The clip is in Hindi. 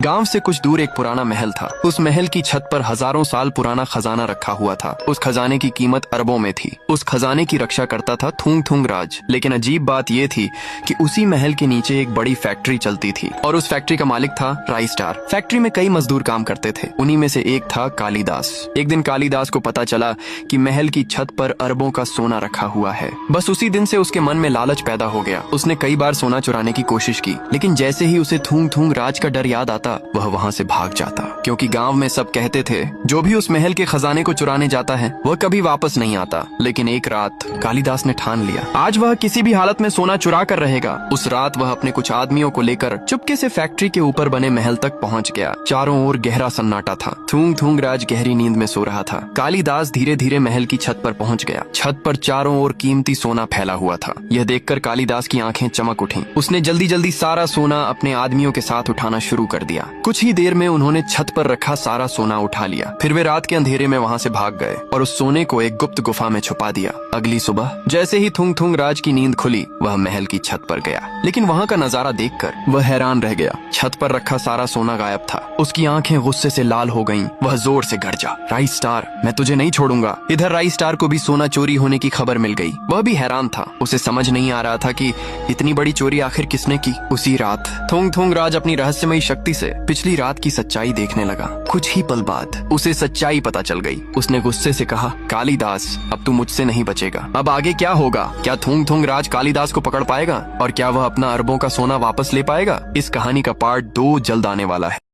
गांव से कुछ दूर एक पुराना महल था। उस महल की छत पर हजारों साल पुराना खजाना रखा हुआ था। उस खजाने की कीमत अरबों में थी। उस खजाने की रक्षा करता था थूंग थूंग राज। लेकिन अजीब बात यह थी कि उसी महल के नीचे एक बड़ी फैक्ट्री चलती थी और उस फैक्ट्री का मालिक था राई स्टार। फैक्ट्री में कई मजदूर काम करते थे। उन्हीं में से एक था कालिदास। एक दिन कालिदास को पता चला कि महल की छत पर अरबों का सोना रखा हुआ है। बस उसी दिन से उसके मन में लालच पैदा हो गया। उसने कई बार सोना चुराने की कोशिश की, लेकिन जैसे ही उसे थूंग थूंग राज का डर याद आता वह वहाँ से भाग जाता, क्योंकि गांव में सब कहते थे जो भी उस महल के खजाने को चुराने जाता है वह कभी वापस नहीं आता। लेकिन एक रात कालिदास ने ठान लिया, आज वह किसी भी हालत में सोना चुरा कर रहेगा। उस रात वह अपने कुछ आदमियों को लेकर चुपके से फैक्ट्री के ऊपर बने महल तक पहुँच गया। चारों ओर गहरा सन्नाटा था। थूंग थूंग राज गहरी नींद में सो रहा था। कालिदास धीरे धीरे महल की छत पर पहुँच गया। छत पर चारों ओर कीमती सोना फैला हुआ था। यह देखकर कालिदास की आंखें चमक उठीं। उसने जल्दी जल्दी सारा सोना अपने आदमियों के साथ उठाना शुरू कर दिया। कुछ ही देर में उन्होंने छत पर रखा सारा सोना उठा लिया। फिर वे रात के अंधेरे में वहाँ से भाग गए और उस सोने को एक गुप्त गुफा में छुपा दिया। अगली सुबह जैसे ही थूंग थूंग राज की नींद खुली वह महल की छत पर गया, लेकिन वहाँ का नजारा देखकर वह हैरान रह गया। छत पर रखा सारा सोना गायब था। उसकी आंखें गुस्से से लाल हो गईं। वह जोर से गरजा, राई स्टार, मैं तुझे नहीं छोड़ूंगा। इधर राई स्टार को भी सोना चोरी होने की खबर मिल गई। वह भी हैरान था। उसे समझ नहीं आ रहा था कि इतनी बड़ी चोरी आखिर किसने की। उसी रात थूंग थूंग राज अपनी रहस्यमयी शक्ति से पिछली रात की सच्चाई देखने लगा। कुछ ही पल बाद उसे सच्चाई पता चल गई। उसने गुस्से से कहा, कालिदास, अब तू मुझसे नहीं बचेगा। अब आगे क्या होगा? क्या थूंग थूंग राज कालिदास को पकड़ पाएगा और क्या वह अपना अरबों का सोना वापस ले पाएगा? इस कहानी का पार्ट 2 जल्द आने वाला है।